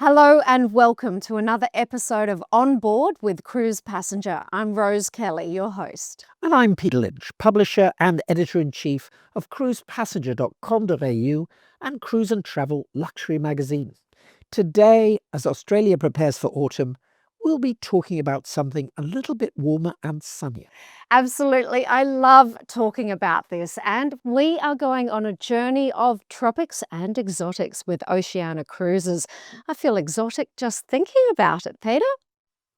Hello and welcome to another episode of On Board with Cruise Passenger. I'm Rose Kelly, your host. And I'm Peter Lynch, publisher and editor-in-chief of cruisepassenger.com.au and Cruise and Travel Luxury magazine. Today, as Australia prepares for autumn, we'll be talking about something a little bit warmer and sunnier. Absolutely, I love talking about this, and we are going on a journey of tropics and exotics with Oceania Cruises. I feel exotic just thinking about it, Peter.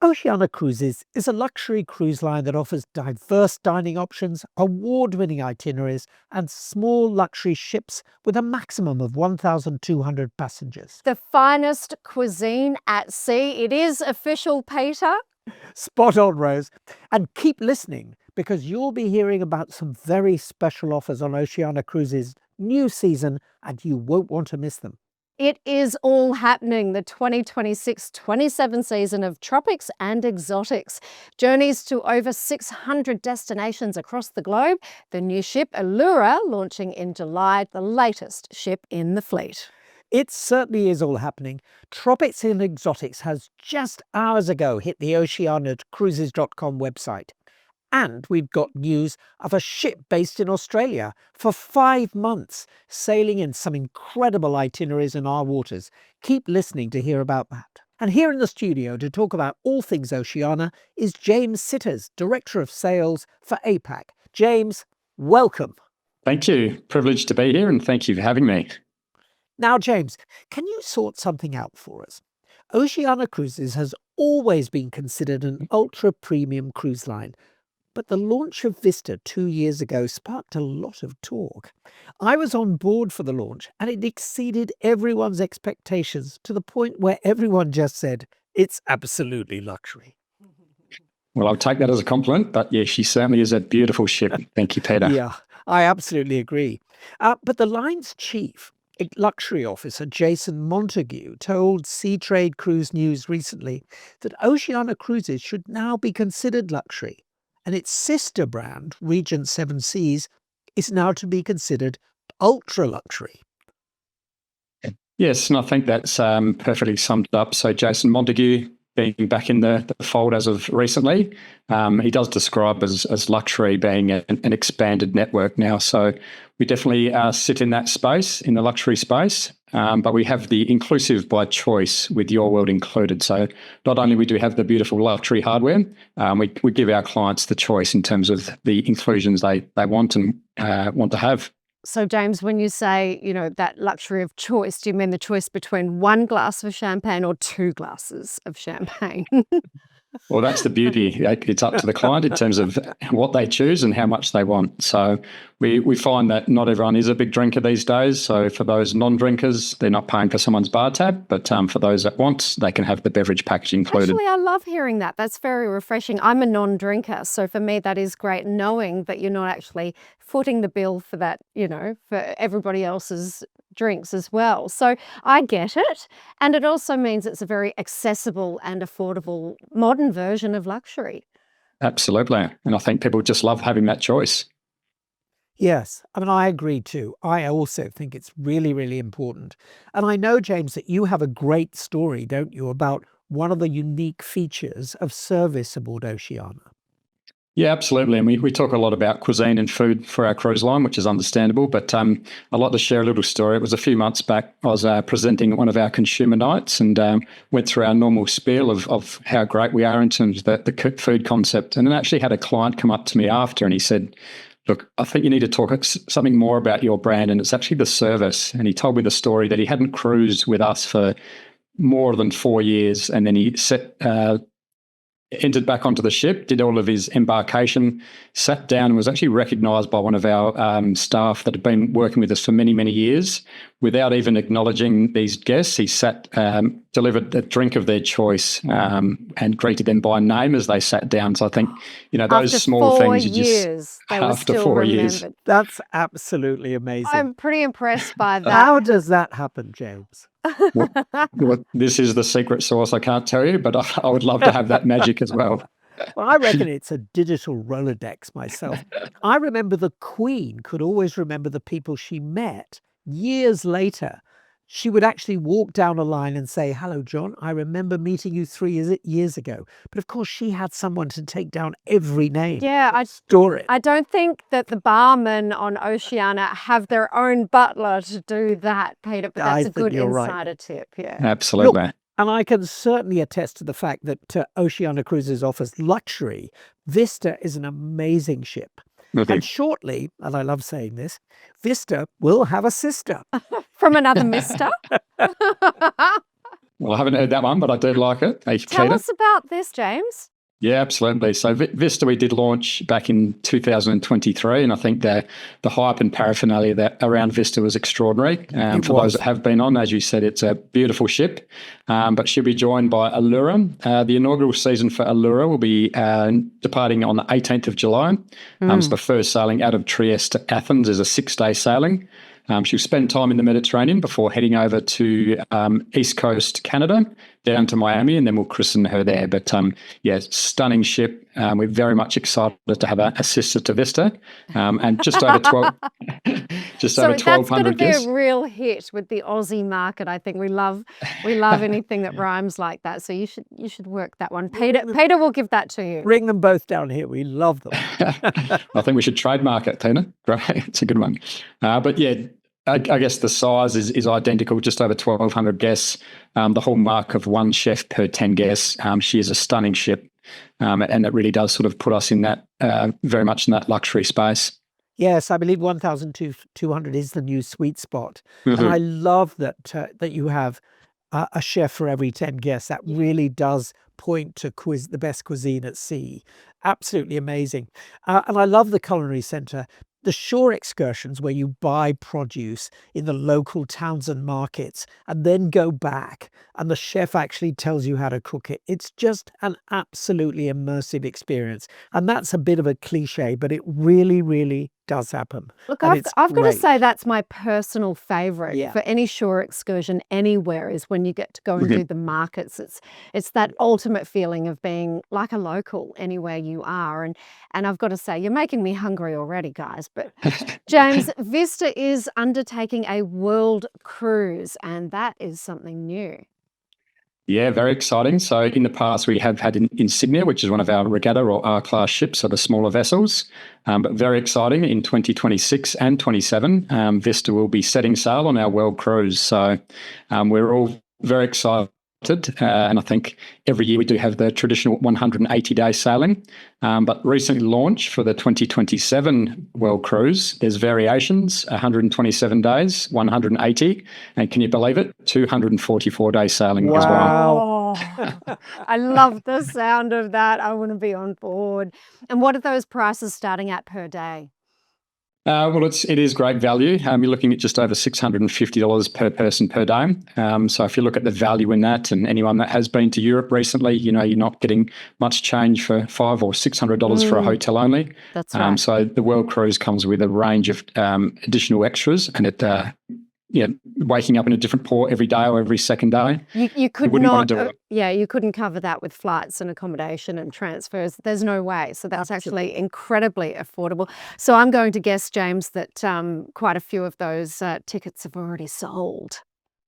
Oceania Cruises is a luxury cruise line that offers diverse dining options, award-winning itineraries, and small luxury ships with a maximum of 1,200 passengers. The finest cuisine at sea. It is official, Peter. Spot on, Rose. And keep listening, because you'll be hearing about some very special offers on Oceania Cruises' new season, and you won't want to miss them. It is all happening, the 2026-27 season of Tropics and Exotics. Journeys to over 600 destinations across the globe. The new ship Allura launching in July, the latest ship in the fleet. It certainly is all happening. Tropics and Exotics has just hours ago hit the oceanacruises.com website. And we've got news of a ship based in Australia for 5 months, sailing in some incredible itineraries in our waters. Keep listening to hear about that. And here in the studio to talk about all things Oceania is James Sitters, Director of Sales for APAC. James, welcome. Thank you. Privileged to be here, and thank you for having me. Now, James, can you sort something out for us? Oceania Cruises has always been considered an ultra-premium cruise line, but the launch of Vista 2 years ago sparked a lot of talk. I was on board for the launch, and it exceeded everyone's expectations to the point where everyone just said, it's absolutely luxury. Well, I'll take that as a compliment, but yeah, she certainly is a beautiful ship. Thank you, Peter. Yeah, I absolutely agree. But the line's chief luxury officer, Jason Montague, told Sea Trade Cruise News recently that Oceania Cruises should now be considered luxury, and its sister brand, Regent Seven Seas, is now to be considered ultra-luxury. Yes, and I think that's perfectly summed up. So Jason Montague being back in the fold as of recently, he does describe as luxury being an expanded network now. So we definitely sit in that space, in the luxury space, but we have the inclusive by choice with Your World included. So not only we do have the beautiful luxury hardware, we give our clients the choice in terms of the inclusions they want and want to have. So, James, when you say, that luxury of choice, do you mean the choice between 1 glass of champagne or 2 glasses of champagne? Well, that's the beauty. It's up to the client in terms of what they choose and how much they want. So we find that not everyone is a big drinker these days. So for those non-drinkers, they're not paying for someone's bar tab, but for those that want, they can have the beverage package included. Actually, I love hearing that. That's very refreshing. I'm a non-drinker, so for me that is great knowing that you're not actually footing the bill for that, for everybody else's drinks as well. So I get it. And it also means it's a very accessible and affordable modern version of luxury. Absolutely. And I think people just love having that choice. Yes, I agree too. I also think it's really, really important. And I know, James, that you have a great story, don't you, about one of the unique features of service aboard Oceania. Yeah, absolutely. And we talk a lot about cuisine and food for our cruise line, which is understandable. But I'd like to share a little story. It was a few months back. I was presenting at one of our consumer nights and went through our normal spiel of how great we are in terms of the food concept. And then actually had a client come up to me after and he said, look, I think you need to talk something more about your brand. And it's actually the service. And he told me the story that he hadn't cruised with us for more than 4 years. And then he entered back onto the ship, did all of his embarkation, sat down and was actually recognised by one of our staff that had been working with us for many, many years. Without even acknowledging these guests, he sat, delivered a drink of their choice and greeted them by name as they sat down. So I think, those after small 4 things. Years, they were After still 4 remembered. years. That's absolutely amazing. I'm pretty impressed by that. How does that happen, James? Well, this is the secret sauce. I can't tell you, but I would love to have that magic as well. Well, I reckon it's a digital Rolodex myself. I remember the Queen could always remember the people she met years later She would actually walk down a line and say, "Hello, John, I remember meeting you 3 years ago." But of course, she had someone to take down every name. Yeah, Store it. I don't think that the barmen on Oceania have their own butler to do that, Peter, but I that's a think good you're right. insider tip, yeah. Absolutely. And I can certainly attest to the fact that Oceania Cruises offers luxury. Vista is an amazing ship. And shortly, and I love saying this, Vista will have a sister. From another mister? Well, I haven't heard that one, but I do like it. Hey, Tell Peter. us about this, James. Yeah, absolutely. So Vista we did launch back in 2023, and I think the hype and paraphernalia that around Vista was extraordinary. For those that have been on, as you said, it's a beautiful ship, but she'll be joined by Allura. The inaugural season for Allura will be departing on the 18th of July. So the first sailing out of Trieste to Athens is a 6-day sailing. She'll spend time in the Mediterranean before heading over to East Coast Canada, down to Miami, and then we'll christen her there. But yeah, stunning ship. We're very much excited to have a sister to Vista, and just over 12, just over 1,200 So that's going to be guests. a real hit with the Aussie market. I think we love anything that rhymes like that. So you should work that one. Peter will give that to you. Bring them both down here. We love them. I think we should trademark it, Tina. Great, it's a good one. But yeah, I guess the size is identical, just over 1,200 guests. The hallmark of one chef per 10 guests. She is a stunning ship, and it really does sort of put us in that very much in that luxury space. Yes, I believe 1,200 is the new sweet spot. And I love that you have a chef for every 10 guests. That really does point to the best cuisine at sea. Absolutely amazing. And I love the Culinary Centre. The shore excursions where you buy produce in the local towns and markets and then go back and the chef actually tells you how to cook it. It's just an absolutely immersive experience. And that's a bit of a cliche, but it really, really does happen. Look, And I've it's got to great. say that's my personal favourite Yeah. for any shore excursion anywhere is when you get to go and do the markets. It's that ultimate feeling of being like a local anywhere you are. And I've got to say, you're making me hungry already, guys. But James, Vista is undertaking a world cruise, and that is something new. Yeah, very exciting. So in the past, we have had Insignia, which is one of our regatta or R-class ships, so the smaller vessels. But very exciting, in 2026 and 27, Vista will be setting sail on our world cruise. So we're all very excited. And I think every year we do have the traditional 180-day sailing. But recently launched for the 2027 World Cruise, there's variations, 127 days, 180, and can you believe it, 244-day sailing as well. Oh, I love the sound of that. I want to be on board. And what are those prices starting at per day? Well, it is great value. You're looking at just over $650 per person per day. So if you look at the value in that, and anyone that has been to Europe recently, you know you're not getting much change for $500 or $600 for a hotel only. That's right. So the World Cruise comes with a range of additional extras, and it waking up in a different port every day or every second day. You could wouldn't not, want to do it. yeah, you couldn't cover that with flights and accommodation and transfers. There's no way. So that's actually incredibly affordable. So I'm going to guess, James, that quite a few of those tickets have already sold.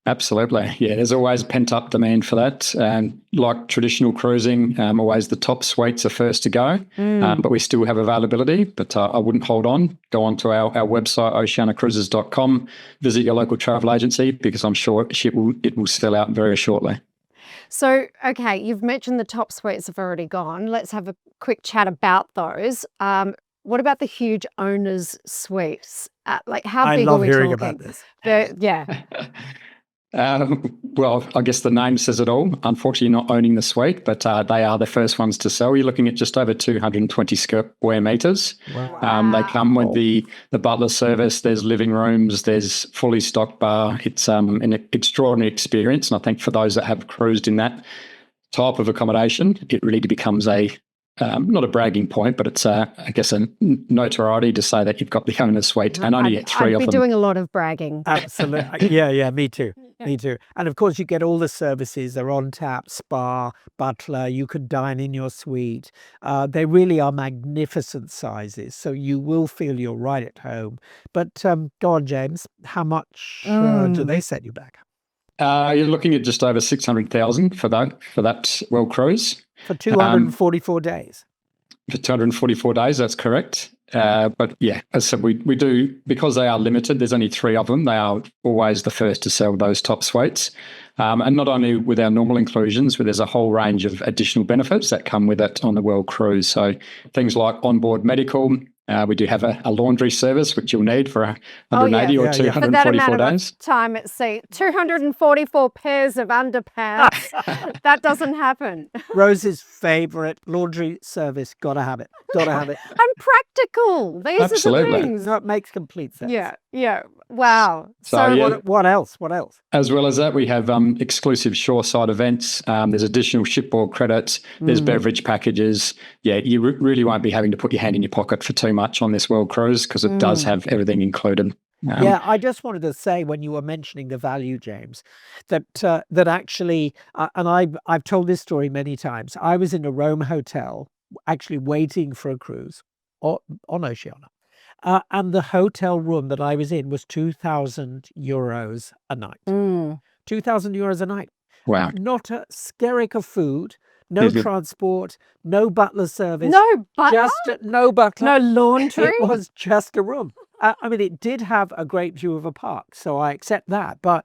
Absolutely. Yeah, there's always pent-up demand for that. Like traditional cruising, always the top suites are first to go, but we still have availability. But I wouldn't hold on. Go on to our website, oceanacruises.com, visit your local travel agency, because I'm sure it will sell out very shortly. So, okay, you've mentioned the top suites have already gone. Let's have a quick chat about those. What about the huge owners' suites? Like, how big are we talking? I love hearing about this. Yeah. Well, I guess the name says it all. Unfortunately, not owning the suite, but they are the first ones to sell. You're looking at just over 220 square meters. Wow. They come with the butler service. There's living rooms. There's fully stocked bar. It's an extraordinary experience, and I think for those that have cruised in that type of accommodation, it really becomes not a bragging point, but it's, I guess, a notoriety to say that you've got the owner's suite, and only get three of them. I'd be doing a lot of bragging. Absolutely. Yeah, me too. Me too. And of course, you get all the services. They're on tap, spa, butler. You could dine in your suite. They really are magnificent sizes, so you will feel you're right at home. But go on, James. How much do they set you back? You're looking at just over 600,000 for that world cruise. For 244 days. For 244 days, that's correct. But yeah, as I said, we do, because they are limited, there's only 3 of them. They are always the first to sell those top suites. And not only with our normal inclusions, but there's a whole range of additional benefits that come with it on the world cruise. So things like onboard medical. We do have a laundry service, which you'll need for 180 or 244 for that amount days. of time at sea. 244 pairs of underpants. That doesn't happen. Rose's favourite laundry service. Gotta have it. Gotta have it. And practical. These Absolutely. are the things. No, it makes complete sense. Yeah. Wow. So, yeah. What else? What else? As well as that, we have exclusive shoreside events. There's additional shipboard credits. There's beverage packages. Yeah, you really won't be having to put your hand in your pocket for too much on this world cruise, because it does have everything included. Yeah, I just wanted to say, when you were mentioning the value, James, that actually, and I've told this story many times. I was in a Rome hotel, actually waiting for a cruise on Oceania. And the hotel room that I was in was €2,000 a night. 2,000 euros a night. Wow. Not a skerrick of food, no transport, no butler service. No butler? No butler. No laundry? It was just a room. I mean, it did have a great view of a park, so I accept that. But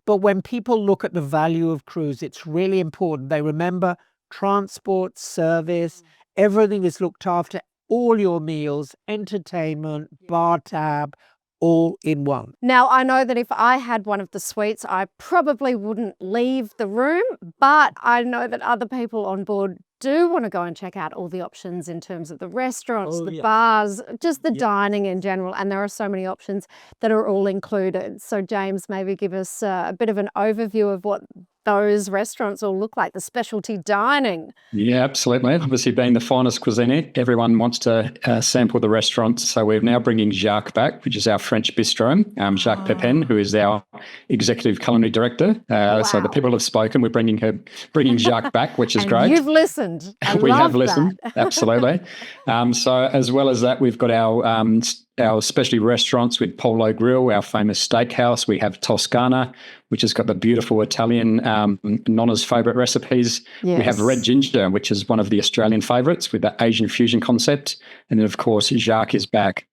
when people look at the value of cruise, it's really important. They remember transport, service, everything is looked after. All your meals, entertainment, bar tab, all in one. Now, I know that if I had one of the suites, I probably wouldn't leave the room, but I know that other people on board do want to go and check out all the options in terms of the restaurants, bars, just the dining in general. And there are so many options that are all included. So James, maybe give us a bit of an overview of what those restaurants all look like, the specialty dining. Yeah, absolutely. Obviously, being the finest cuisine, everyone wants to sample the restaurants. So we're now bringing Jacques back, which is our French bistro. Jacques Pepin, who is our executive culinary director. So the people have spoken. We're bringing Jacques back, which is great. You've listened. We have listened. Absolutely. So as well as that, we've got our specialty restaurants with Polo Grill, our famous steakhouse. We have Toscana, which has got the beautiful Italian Nonna's favourite recipes. Yes. We have Red Ginger, which is one of the Australian favourites with the Asian fusion concept. And then, of course, Jacques is back.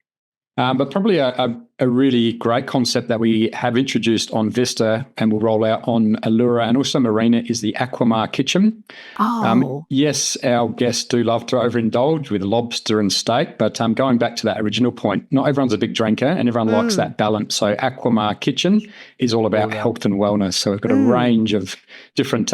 But probably a really great concept that we have introduced on Vista and will roll out on Allura and also Marina is the Aquamar Kitchen. Yes, our guests do love to overindulge with lobster and steak, but going back to that original point, not everyone's a big drinker and everyone likes that balance. So Aquamar Kitchen is all about health and wellness. So we've got a range of different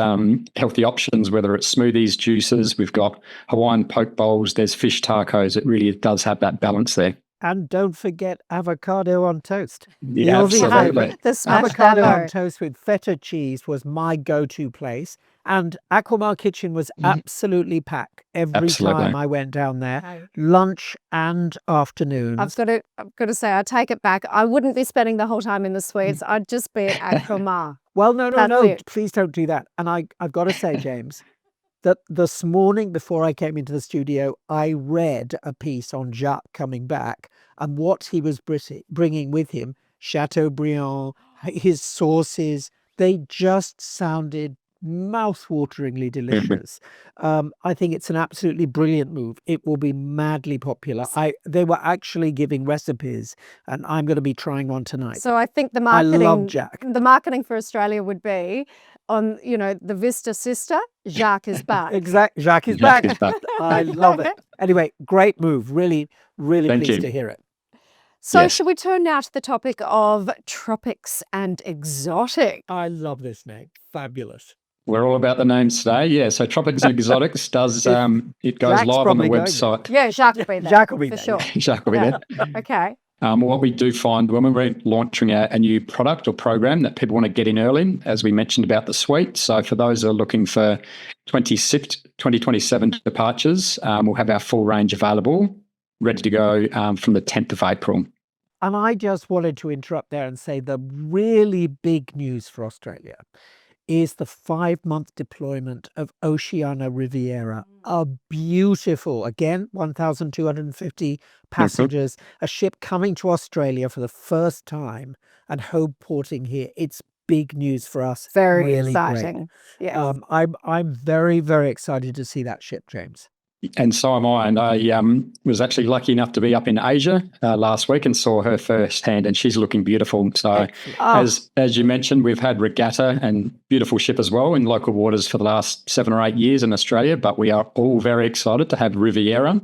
healthy options, whether it's smoothies, juices, we've got Hawaiian poke bowls, there's fish tacos. It really does have that balance there. And don't forget avocado on toast. Yeah, absolutely. The smashed Avocado avo. on toast with feta cheese was my go-to place. And Aquamar Kitchen was absolutely packed every time I went down there, lunch and afternoons. I've got to say, I take it back. I wouldn't be spending the whole time in the suites. I'd just be at Aquamar. Well, no, That's it. please don't do that. And I've got to say, James, that this morning before I came into the studio, I read a piece on Jacques coming back and what he was bringing with him, Chateaubriand, his sauces, they just sounded mouth-wateringly delicious. I think it's an absolutely brilliant move. It will be madly popular. They were actually giving recipes and I'm going to be trying one tonight. So I think the I marketing, love Jacques. the marketing for Australia would be on, the Vista sister, Jacques is back. Exactly. Jacques is Jacques back. is back. I love it. Anyway, great move. Really, really Thank pleased you. to hear it. So Yes. should we turn now to the topic of tropics and exotic? I love this name. Fabulous. We're all about the names today. Yeah, so Tropics and Exotics does, it goes Jacques live on the probably going website. Yeah, Jacques will be there. Jacques will be for there, sure. Jacques will be there. Okay. What we do find when we're launching a new product or program that people want to get in early, as we mentioned about the suite. So for those that are looking for 2027 departures, we'll have our full range available, ready to go from the 10th of April. And I just wanted to interrupt there and say the really big news for Australia is the 5-month deployment of Oceania Riviera. A beautiful, again, 1,250 passengers, a ship coming to Australia for the first time and home porting here. It's big news for us. Very Really great. exciting. Yeah. I'm very, very excited to see that ship, James. And so am I. And I was actually lucky enough to be up in Asia last week and saw her firsthand, and she's looking beautiful. So, Excellent. as you mentioned, we've had regatta and beautiful ship as well in local waters for the last 7 or 8 years in Australia. But we are all very excited to have Riviera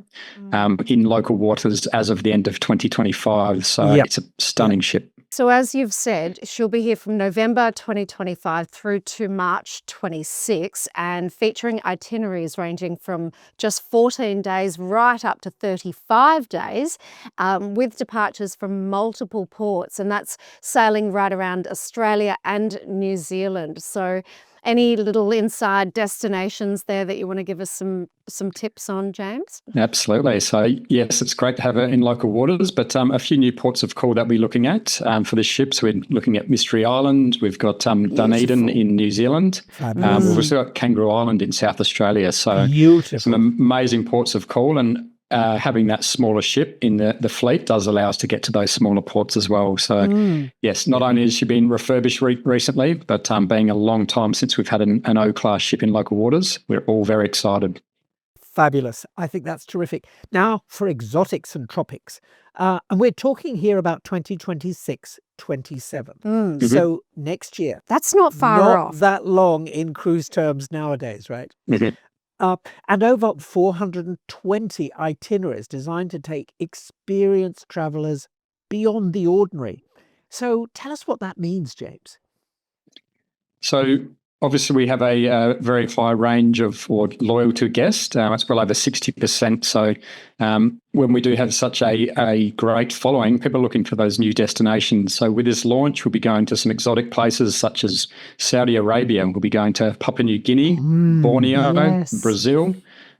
in local waters as of the end of 2025. So it's a stunning ship. So as you've said, she'll be here from November 2025 through to March 26, and featuring itineraries ranging from just 14 days right up to 35 days, with departures from multiple ports, and that's sailing right around Australia and New Zealand. So any little inside destinations there that you want to give us some tips on, James? Absolutely. So, yes, it's great to have it in local waters, but a few new ports of call that we're looking at for the ships. We're looking at Mystery Island. We've got Dunedin in New Zealand. We've also got Kangaroo Island in South Australia. So, some amazing ports of call, and having that smaller ship in the fleet does allow us to get to those smaller ports as well. So, yes, not only has she been refurbished recently, but being a long time since we've had an O-class ship in local waters, we're all very excited. Fabulous. I think that's terrific. Now for exotics and tropics. And we're talking here about 2026, 27. So next year. That's not far off. Not that long in cruise terms nowadays, right? And over 420 itineraries designed to take experienced travellers beyond the ordinary. So tell us what that means, James. So obviously we have a very high range of or loyal to guests. It's well over 60%. So when we do have such a great following, people are looking for those new destinations. So with this launch, we'll be going to some exotic places such as Saudi Arabia. We'll be going to Papua New Guinea, Borneo, Brazil,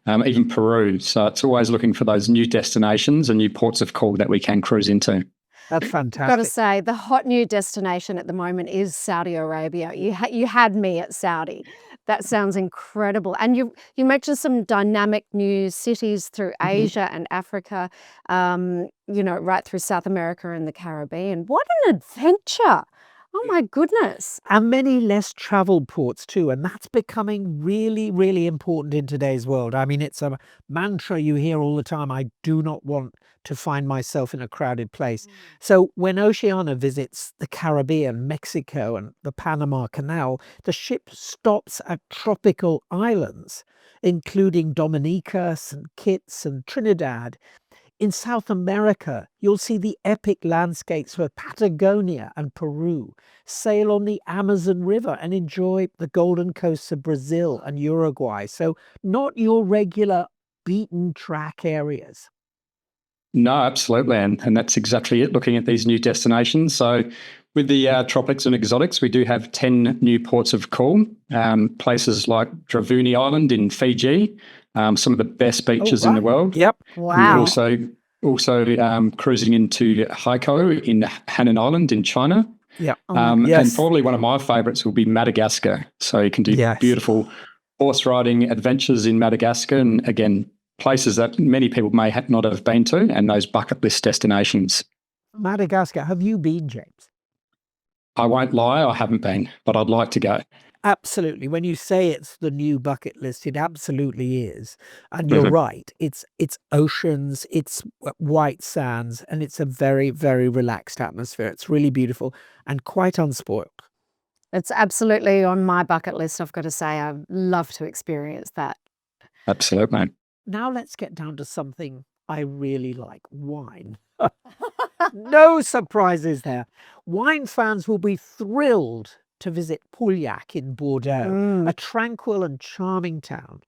even Peru. So it's always looking for those new destinations and new ports of call that we can cruise into. That's fantastic. Got to say, the hot new destination at the moment is Saudi Arabia. You had me at Saudi. That sounds incredible. And you mentioned some dynamic new cities through Asia and Africa, right through South America and the Caribbean. What an adventure! Oh my goodness. And many less traveled ports too. And that's becoming really, really important in today's world. I mean, it's a mantra you hear all the time. I do not want to find myself in a crowded place. So when Oceania visits the Caribbean, Mexico and the Panama Canal, the ship stops at tropical islands, including Dominica, St. Kitts and Trinidad. In South America, you'll see the epic landscapes of Patagonia and Peru, sail on the Amazon River and enjoy the golden coasts of Brazil and Uruguay. So not your regular beaten track areas. No, absolutely. And that's exactly it, looking at these new destinations. So with the Tropics and Exotics, we do have 10 new ports of call, places like Dravuni Island in Fiji, some of the best beaches in the world. Yep. Wow. We're also cruising into Haikou in Hainan Island in China. Yep. And probably one of my favourites will be Madagascar. So you can do beautiful horse riding adventures in Madagascar, and again, places that many people may not have been to, and those bucket list destinations. Madagascar, have you been, James? I won't lie, I haven't been, but I'd like to go. Absolutely. When you say it's the new bucket list, it absolutely is. And you're right. It's oceans, it's white sands, and it's a very, very relaxed atmosphere. It's really beautiful and quite unspoiled. It's absolutely on my bucket list, I've got to say. I'd love to experience that. Absolutely. Now let's get down to something I really like, wine. No surprises there. Wine fans will be thrilled to visit Pauillac in Bordeaux, a tranquil and charming town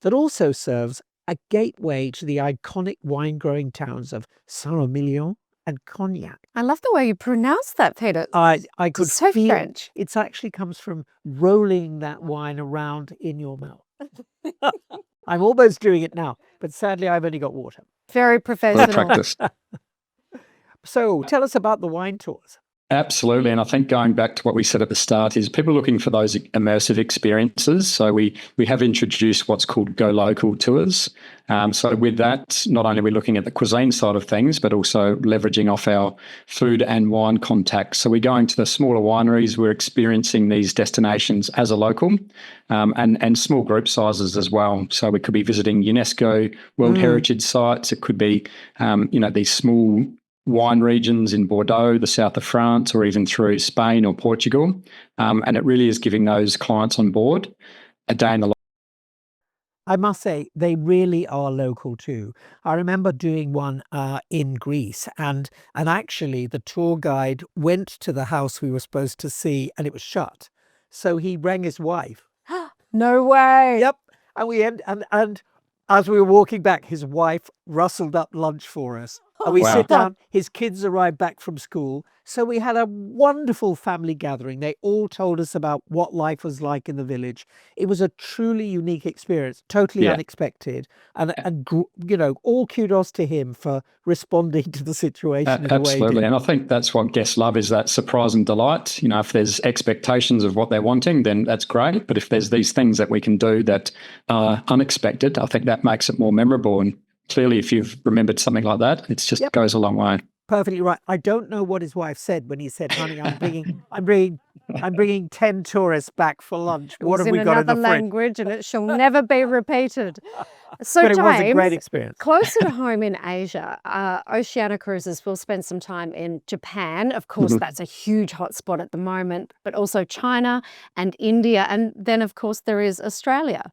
that also serves a gateway to the iconic wine-growing towns of Saint-Emilion and Cognac. I love the way you pronounce that, Peter. I could It's so feel French. it actually comes from rolling that wine around in your mouth. I'm almost doing it now, but sadly I've only got water. Very Well professional. practiced. So tell us about the wine tours. Absolutely. And I think going back to what we said at the start is people looking for those immersive experiences. So we have introduced what's called Go Local tours. So with that, not only are we looking at the cuisine side of things, but also leveraging off our food and wine contacts. So we're going to the smaller wineries, we're experiencing these destinations as a local, and small group sizes as well. So we could be visiting UNESCO World Heritage sites. It could be, these small wine regions in Bordeaux, the south of France, or even through Spain or Portugal. And it really is giving those clients on board a day in the life. I must say, they really are local too. I remember doing one in Greece, and actually the tour guide went to the house we were supposed to see, and it was shut. So he rang his wife. No way. Yep. And as we were walking back, his wife rustled up lunch for us. And we Wow. sit down, his kids arrived back from school. So we had a wonderful family gathering. They all told us about what life was like in the village. It was a truly unique experience, totally Yeah. unexpected. And all kudos to him for responding to the situation in the way he Absolutely. did. And I think that's what guests love, is that surprise and delight. If there's expectations of what they're wanting, then that's great. But if there's these things that we can do that are unexpected, I think that makes it more memorable. And clearly, if you've remembered something like that, it just goes a long way. Perfectly right. I don't know what his wife said when he said, "Honey, I'm bringing 10 tourists back for lunch. It What was have we in got in the another fridge?" language, and it shall never be repeated. So, But it was a James, great experience. closer to home in Asia, Oceania Cruises will spend some time in Japan. Of course, that's a huge hotspot at the moment, but also China and India. And then, of course, there is Australia.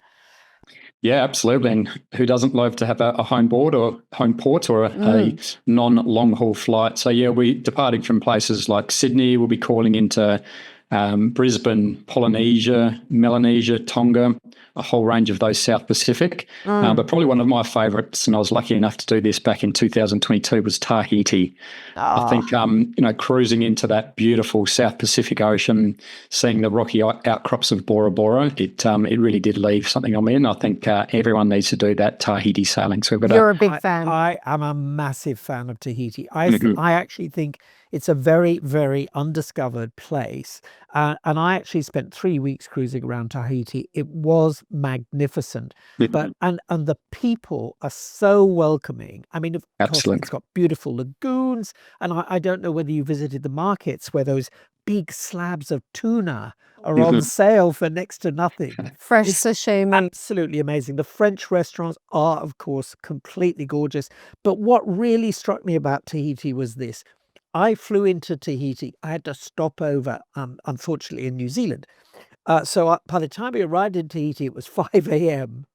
Yeah, absolutely. And who doesn't love to have a home board or home port or a non-long haul flight? So yeah, we departing from places like Sydney, we'll be calling into Brisbane, Polynesia, Melanesia, Tonga, a whole range of those South Pacific. But probably one of my favourites, and I was lucky enough to do this back in 2022, was Tahiti. I think, cruising into that beautiful South Pacific Ocean, seeing the rocky outcrops of Bora Bora, it really did leave something on me. And I think everyone needs to do that Tahiti sailing. So we've got You're a big fan. I am a massive fan of Tahiti. I actually think it's a very, very undiscovered place. And I actually spent 3 weeks cruising around Tahiti. It was magnificent. But and the people are so welcoming. I mean, of course, Absolutely. it's got beautiful lagoons. And I don't know whether you visited the markets where those big slabs of tuna are on sale for next to nothing. Fresh It's sashimi. absolutely amazing. The French restaurants are, of course, completely gorgeous. But what really struck me about Tahiti was this. I flew into Tahiti. I had to stop over, unfortunately, in New Zealand. So by the time we arrived in Tahiti, it was 5 a.m.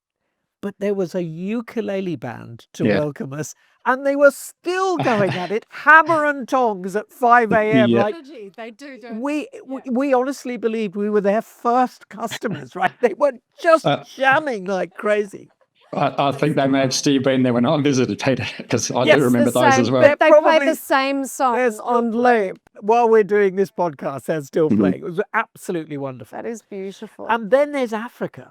But there was a ukulele band to welcome us. And they were still going at it, hammer and tongs at 5 a.m. Yeah. Like, They do. we honestly believed we were their first customers, right? They were just jamming like crazy. I think they may have still been there when I visited, Peter, because I Yes, do remember The those same- as well. They play Probably- the same song There's on loop. While we're doing this podcast, they're still playing. It was absolutely wonderful. That is beautiful. And then there's Africa.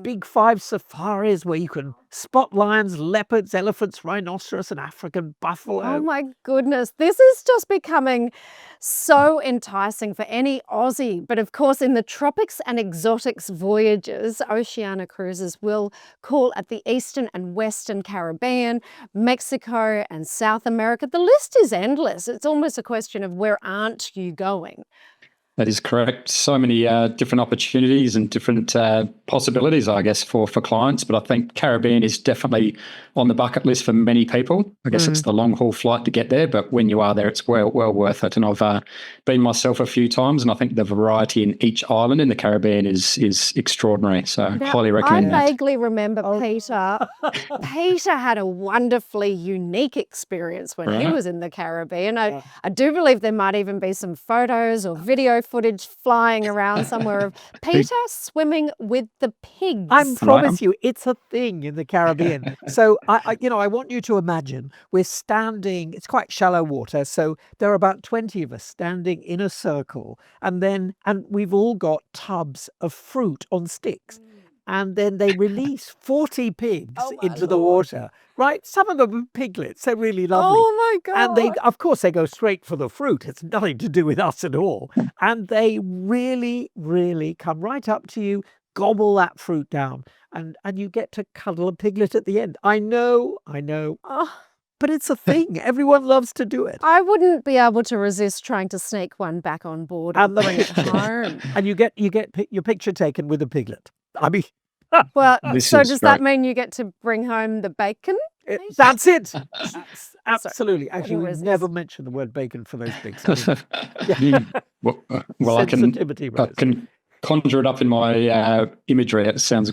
Big 5 safaris where you can spot lions, leopards, elephants, rhinoceros, and African buffalo. Oh my goodness. This is just becoming so enticing for any Aussie. But of course, in the Tropics and Exotics voyages, Oceania Cruises will call at the Eastern and Western Caribbean, Mexico and South America. The list is endless. It's almost a question of where aren't you going? That is correct. So many different opportunities and different possibilities, I guess, for clients. But I think Caribbean is definitely on the bucket list for many people. I guess it's the long haul flight to get there, but when you are there, it's well worth it. And I've been myself a few times, and I think the variety in each island in the Caribbean is extraordinary. So highly recommend I that. vaguely remember Peter. Peter had a wonderfully unique experience when he was in the Caribbean. I do believe there might even be some photos or video footage flying around somewhere of Peter swimming with the pigs. I promise you, it's a thing in the Caribbean. So I want you to imagine we're standing. It's quite shallow water, so there are about 20 of us standing in a circle, and we've all got tubs of fruit on sticks. and then they release 40 pigs Oh, my into the Lord. water, right? Some of them are piglets. They're really lovely. Oh my And they, God. of course, they go straight for the fruit. It's nothing to do with us at all. And they really, really come right up to you, gobble that fruit down, and you get to cuddle a piglet at the end. I know, Oh, but it's a thing. Everyone loves to do it. I wouldn't be able to resist trying to sneak one back on board and And the bring it picture. home. And you get your picture taken with a piglet. I mean, Well, This so is does that great. mean you get to bring home the bacon? that's it. Absolutely. Actually, couldn't we resist. never mentioned the word bacon for those pigs. Well, Sensitivity, I Rose. can conjure it up in my imagery. It sounds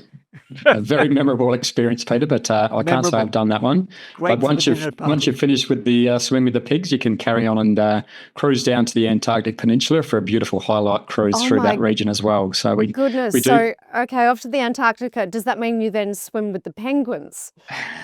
a very memorable experience, Peter, but I can't say Memorable. I've done that one. Great But for once the you've dinner party. once you've finished with the swim with the pigs, you can carry on and cruise down to the Antarctic Peninsula for a beautiful highlight cruise Oh through my that region as well. So we Goodness. we do. So, okay, off to the Antarctica. Does that mean you then swim with the penguins?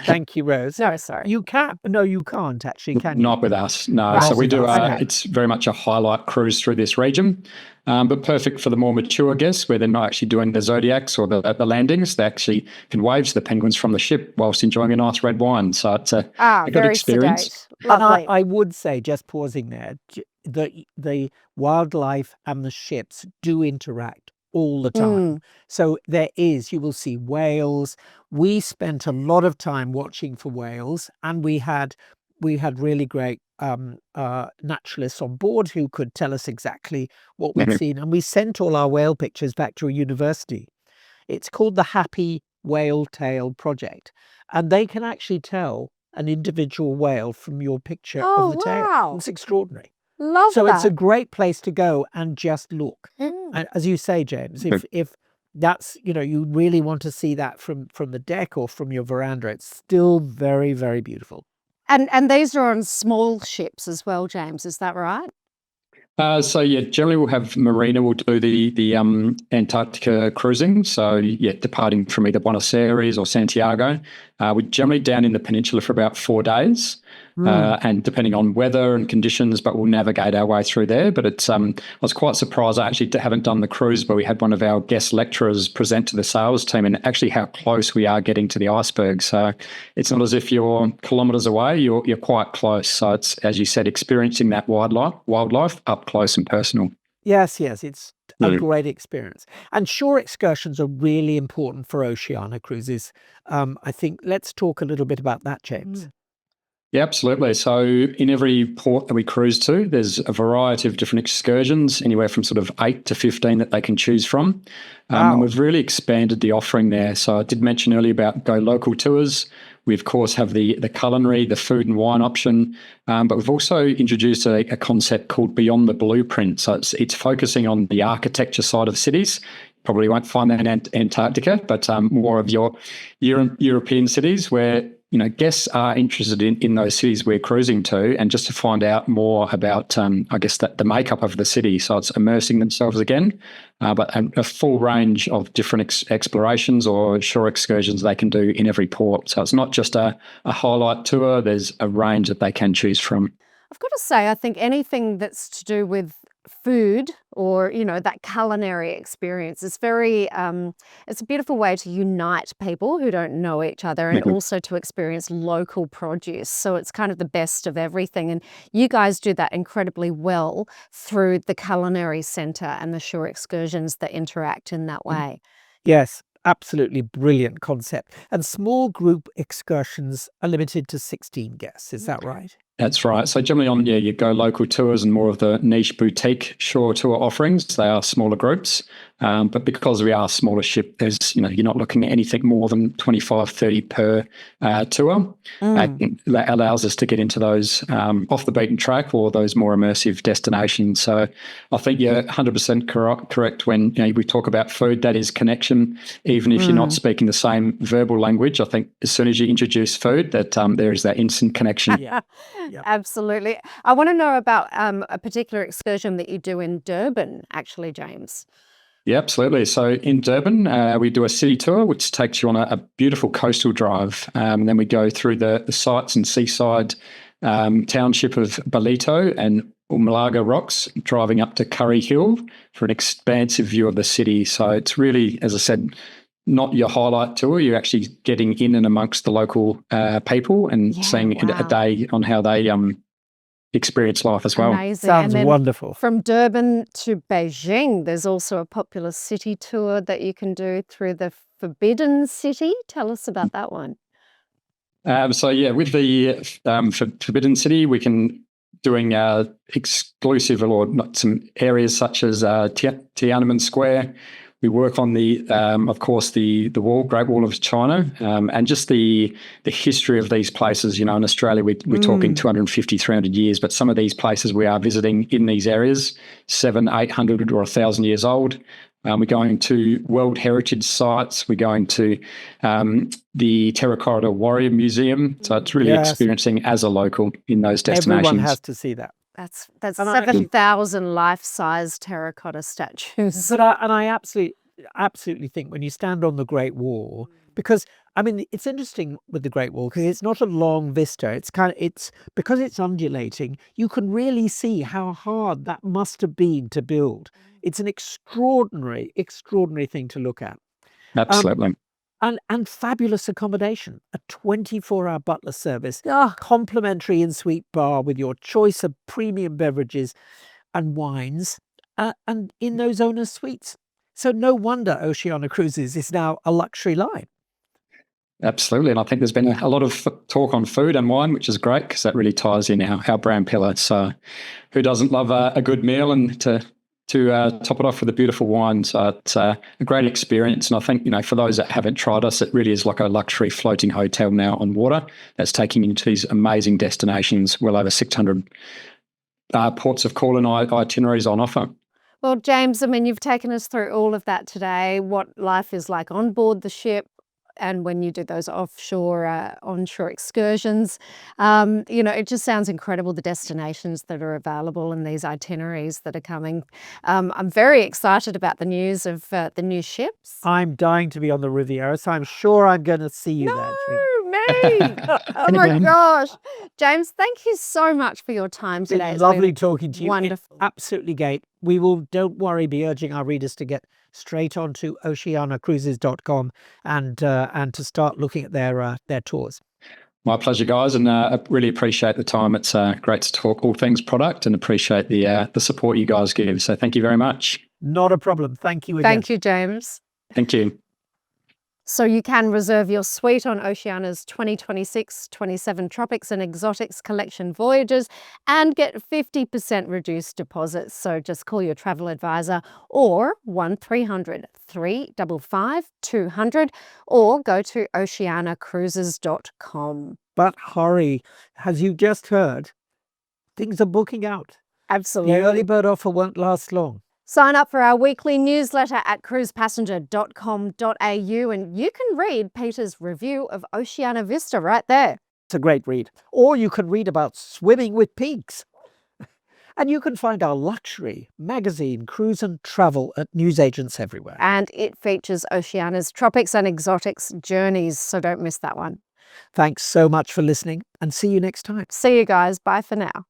Thank you, Rose. No, sorry. You can't. No, you can't actually, can you? Not with us, no. Right. So Not we with do. us, okay. It's very much a highlight cruise through this region, but perfect for the more mature guests where they're not actually doing the zodiacs or the landings. They actually can wave to the penguins from the ship whilst enjoying a nice red wine. So it's a good Very experience. sedate. And Lovely. I would say, just pausing there, the wildlife and the ships do interact all the time. So there is, you will see whales. We spent a lot of time watching for whales, and we had really great naturalists on board who could tell us exactly what we'd Mhm. seen. And we sent all our whale pictures back to a university. It's called the Happy Whale Tail Project, and they can actually tell an individual whale from your picture Oh, of the tail. wow. It's extraordinary. Love So that. it's a great place to go and just look. Mm. And as you say, James, Good. if that's, you really want to see that from the deck or from your veranda, it's still very, very beautiful. And these are on small ships as well, James. Is that right? So yeah, generally we'll have Marina will do the Antarctica cruising. So yeah, departing from either Buenos Aires or Santiago. We're generally down in the peninsula for about 4 days, and depending on weather and conditions, but we'll navigate our way through there. But it's I was quite surprised. I actually haven't done the cruise, but we had one of our guest lecturers present to the sales team and actually how close we are getting to the iceberg. So it's not as if you're kilometres away; you're quite close. So it's, as you said, experiencing that wildlife up close and personal. Yes, it's a Mm. great experience. And shore excursions are really important for Oceania Cruises. I think let's talk a little bit about that, James. Yeah, absolutely. So in every port that we cruise to, there's a variety of different excursions, anywhere from sort of 8 to 15 that they can choose from. Wow. And we've really expanded the offering there. So I did mention earlier about Go Local tours. We, of course, have the culinary, the food and wine option, but we've also introduced a concept called Beyond the Blueprint. So it's focusing on the architecture side of cities. Probably won't find that in Antarctica, but more of your European cities where guests are interested in those cities we're cruising to, and just to find out more about, I guess, the makeup of the city. So it's immersing themselves again, but a full range of different explorations or shore excursions they can do in every port. So it's not just a highlight tour. There's a range that they can choose from. I've got to say, I think anything that's to do with food or that culinary experience is very it's a beautiful way to unite people who don't know each other, and also to experience local produce. So it's kind of the best of everything, and you guys do that incredibly well through the Culinary Centre and the shore excursions that interact in that way. Yes, absolutely brilliant concept. And small group excursions are limited to 16 guests. Is that right? That's right. So generally on your Go Local tours and more of the niche boutique shore tour offerings, they are smaller groups. But because we are a smaller ship, there's, you're not looking at anything more than 25, 30 per tour. That allows us to get into those off the beaten track or those more immersive destinations. So I think you're 100% correct when we talk about food. That is connection. Even if you're not speaking the same verbal language, I think as soon as you introduce food, that there is that instant connection. Yeah. Absolutely. I want to know about a particular excursion that you do in Durban, actually, James. Yeah, absolutely. So in Durban, we do a city tour, which takes you on a beautiful coastal drive. And then we go through the sites and seaside township of Balito and Umalaga Rocks, driving up to Curry Hill for an expansive view of the city. So it's really, as I said, not your highlight tour. You're actually getting in and amongst the local people and seeing a day on how they experience life as well. Amazing. Sounds and then wonderful. From Durban to Beijing, there's also a popular city tour that you can do through the Forbidden City. Tell us about that one. So yeah, with the Forbidden City, we can doing exclusive or not some areas such as Tiananmen Square. We work on of course, the wall, Great Wall of China, and just the history of these places. In Australia, we're talking 250, 300 years, but some of these places we are visiting in these areas, 700, 800 or 1,000 years old. We're going to World Heritage Sites. We're going to the Terracotta Warrior Museum. So it's really experiencing as a local in those destinations. Everyone has to see that. That's 7,000 life-size terracotta statues. But I absolutely think when you stand on the Great Wall, because it's interesting with the Great Wall because it's not a long vista. It's because it's undulating. You can really see how hard that must have been to build. It's an extraordinary thing to look at. Absolutely. And fabulous accommodation, a 24-hour butler service, complimentary in-suite bar with your choice of premium beverages and wines, and in those owners' suites. So no wonder Oceania Cruises is now a luxury line. Absolutely. And I think there's been a lot of talk on food and wine, which is great because that really ties in our brand pillar. So who doesn't love a good meal and to top it off with a beautiful wine? So it's a great experience. And I think, for those that haven't tried us, it really is like a luxury floating hotel now on water that's taking you into these amazing destinations, well over 600 ports of call and itineraries on offer. Well, James, you've taken us through all of that today, what life is like on board the ship, and when you do those offshore, onshore excursions. It just sounds incredible, the destinations that are available and these itineraries that are coming. I'm very excited about the news of the new ships. I'm dying to be on the Riviera, so I'm sure I'm going to see you there. Me! Oh my gosh. James, thank you so much for your time today. It's lovely talking to you. Wonderful. It's absolutely great. We will, don't worry, be urging our readers to get straight onto oceanacruises.com and to start looking at their tours. My pleasure, guys, and I really appreciate the time. It's great to talk all things product and appreciate the support you guys give. So thank you very much. Not a problem. Thank you again. Thank you, James. Thank you. So you can reserve your suite on Oceania's 2026-27 Tropics and Exotics collection voyages and get 50% reduced deposits. So just call your travel advisor or 1300 355 200 or go to oceanacruises.com. But hurry, as you just heard, things are booking out. Absolutely. The early bird offer won't last long. Sign up for our weekly newsletter at cruisepassenger.com.au and you can read Peter's review of Oceania Vista right there. It's a great read. Or you can read about swimming with pigs. And you can find our luxury magazine, Cruise and Travel, at newsagents everywhere. And it features Oceania's Tropics and Exotics journeys, so don't miss that one. Thanks so much for listening and see you next time. See you guys. Bye for now.